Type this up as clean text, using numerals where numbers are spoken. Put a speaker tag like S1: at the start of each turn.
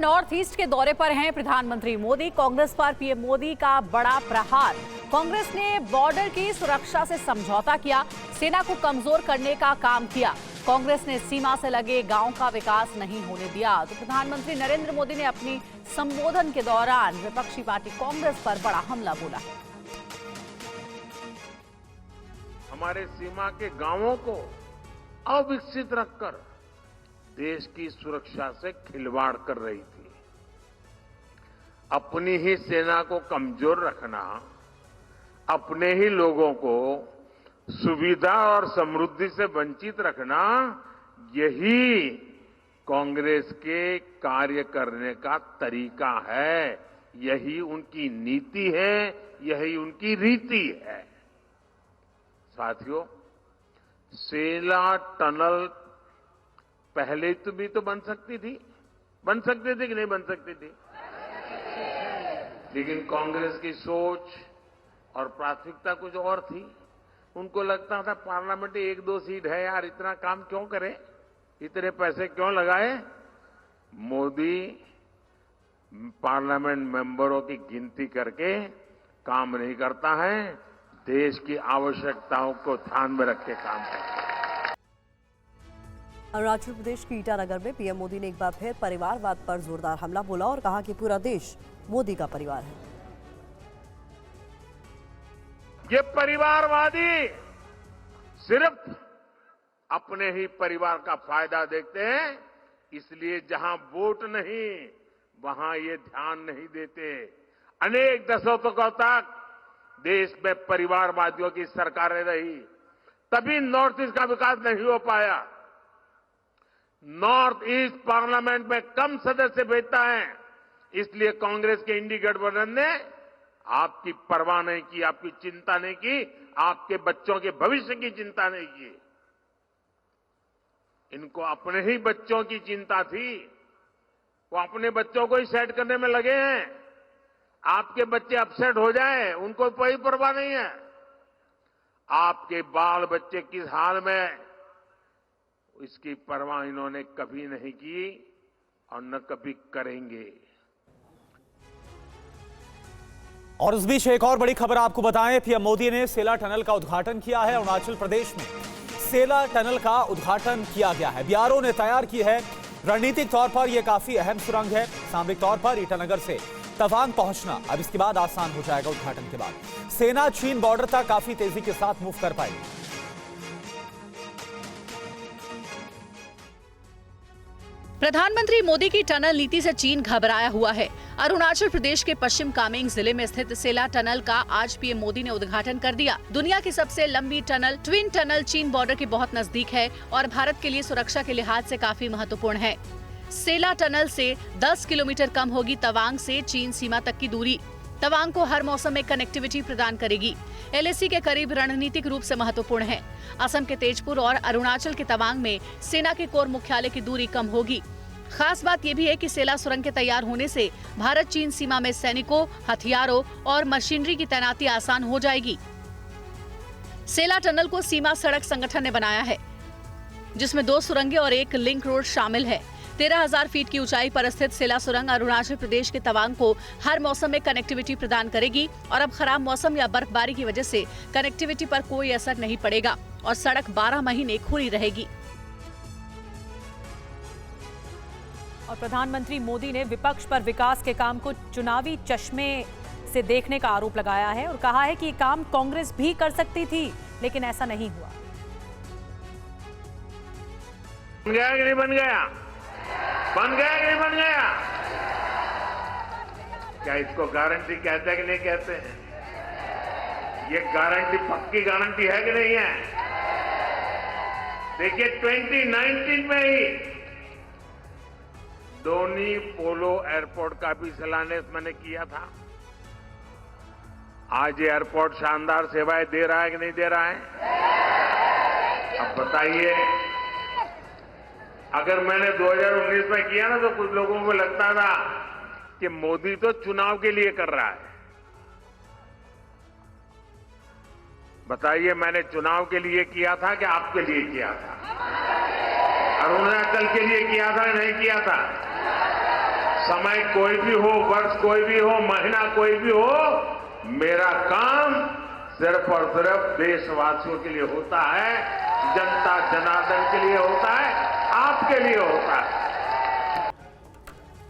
S1: North east के दौरे पर हैं प्रधानमंत्री मोदी। कांग्रेस पर पीएम मोदी का बड़ा प्रहार। कांग्रेस ने बॉर्डर की सुरक्षा से समझौता किया, सेना को कमजोर करने का काम किया। कांग्रेस ने सीमा से लगे गांव का विकास नहीं होने दिया। तो प्रधानमंत्री नरेंद्र मोदी ने अपनी संबोधन के दौरान विपक्षी पार्टी कांग्रेस पर बड़ा हमला बोला।
S2: हमारे सीमा के गांवों को अविकसित रखकर देश की सुरक्षा से खिलवाड़ कर रही थी। अपनी ही सेना को कमजोर रखना, अपने ही लोगों को सुविधा और समृद्धि से वंचित रखना, यही कांग्रेस के कार्य करने का तरीका है। यही उनकी नीति है, यही उनकी रीति है। साथियों, सेला टनल पहले भी तो बन सकती थी, कि नहीं बन सकती थी? लेकिन कांग्रेस की सोच और प्राथमिकता कुछ और थी। उनको लगता था पार्लियामेंट में 1-2 सीट है यार, इतना काम क्यों करें, इतने पैसे क्यों लगाए। मोदी पार्लियामेंट मेंबरों की गिनती करके काम नहीं करता है, देश की आवश्यकताओं को ध्यान में रख के काम करता है।
S3: अरुणाचल प्रदेश की ईटानगर में पीएम मोदी ने एक बार फिर परिवारवाद पर जोरदार हमला बोला और कहा कि पूरा देश मोदी का परिवार है।
S2: ये परिवारवादी सिर्फ अपने ही परिवार का फायदा देखते हैं, इसलिए जहां वोट नहीं वहां ये ध्यान नहीं देते। अनेक दशकों तक देश में परिवारवादियों की सरकारें रही, तभी नॉर्थ ईस्ट का विकास नहीं हो पाया। नॉर्थ ईस्ट पार्लियामेंट में कम सदस्य भेजता है, इसलिए कांग्रेस के इंडी गठबंधन ने आपकी परवाह नहीं की, आपकी चिंता नहीं की, आपके बच्चों के भविष्य की चिंता नहीं की। इनको अपने ही बच्चों की चिंता थी, वो अपने बच्चों को ही सेट करने में लगे हैं। आपके बच्चे अपसेट हो जाए, उनको कोई परवाह नहीं है। आपके बाल बच्चे किस हाल में, इसकी परवाह इन्होंने कभी नहीं की और न कभी करेंगे।
S4: और इस बीच एक और बड़ी खबर आपको बताएं, पीएम मोदी ने सेला टनल का उद्घाटन किया है। अरुणाचल प्रदेश में सेला टनल का उद्घाटन किया गया है। बीआरओ ने तैयार की है। रणनीतिक तौर पर यह काफी अहम सुरंग है। सामरिक तौर पर ईटानगर से तवांग पहुंचना अब इसके बाद आसान हो जाएगा। उद्घाटन के बाद सेना चीन बॉर्डर तक काफी तेजी के साथ मूव कर पाएगी।
S1: प्रधानमंत्री मोदी की टनल नीति से चीन घबराया हुआ है। अरुणाचल प्रदेश के पश्चिम कामेंग जिले में स्थित सेला टनल का आज पीएम मोदी ने उद्घाटन कर दिया। दुनिया की सबसे लंबी टनल ट्विन टनल चीन बॉर्डर के बहुत नजदीक है और भारत के लिए सुरक्षा के लिहाज से काफी महत्वपूर्ण है। सेला टनल से 10 किलोमीटर कम होगी तवांग से चीन सीमा तक की दूरी। तवांग को हर मौसम में कनेक्टिविटी प्रदान करेगी। एलएसी के करीब रणनीतिक रूप से महत्वपूर्ण है। असम के तेजपुर और अरुणाचल के तवांग में सेना के कोर मुख्यालय की दूरी कम होगी। खास बात यह भी है कि सेला सुरंग के तैयार होने से भारत चीन सीमा में सैनिकों, हथियारों और मशीनरी की तैनाती आसान हो जाएगी। सेला टनल को सीमा सड़क संगठन ने बनाया है, जिसमें 2 सुरंगें और एक लिंक रोड शामिल है। 13,000 फीट की ऊंचाई पर स्थित सेला सुरंग अरुणाचल प्रदेश के तवांग को हर मौसम में कनेक्टिविटी प्रदान करेगी और अब खराब मौसम या बर्फबारी की वजह से कनेक्टिविटी पर कोई असर नहीं पड़ेगा और सड़क 12 महीने खुली रहेगी।
S3: और प्रधानमंत्री मोदी ने विपक्ष पर विकास के काम को चुनावी चश्मे से देखने का आरोप लगाया है और कहा है कि ये काम कांग्रेस भी कर सकती थी, लेकिन ऐसा नहीं हुआ।
S2: बन गया कि नहीं बन गया? बन गया कि नहीं बन गया? क्या इसको गारंटी कहते हैं कि नहीं कहते हैं? ये गारंटी पक्की गारंटी है कि नहीं है? देखिए 2019 में ही डोनी पोलो एयरपोर्ट का भी शिलान्यास मैंने किया था। आज ये एयरपोर्ट शानदार सेवाएं दे रहा है कि नहीं दे रहा है? अब बताइए, अगर मैंने 2019 में किया ना तो कुछ लोगों को लगता था कि मोदी तो चुनाव के लिए कर रहा है। बताइए, मैंने चुनाव के लिए किया था कि आपके लिए किया था? अरुणाचल के लिए किया था नहीं किया था? समय कोई भी हो, वर्ष कोई भी हो, महीना कोई भी हो, मेरा काम सिर्फ और सिर्फ देशवासियों के लिए होता है, जनता जनार्दन के लिए होता है, आपके लिए होता है।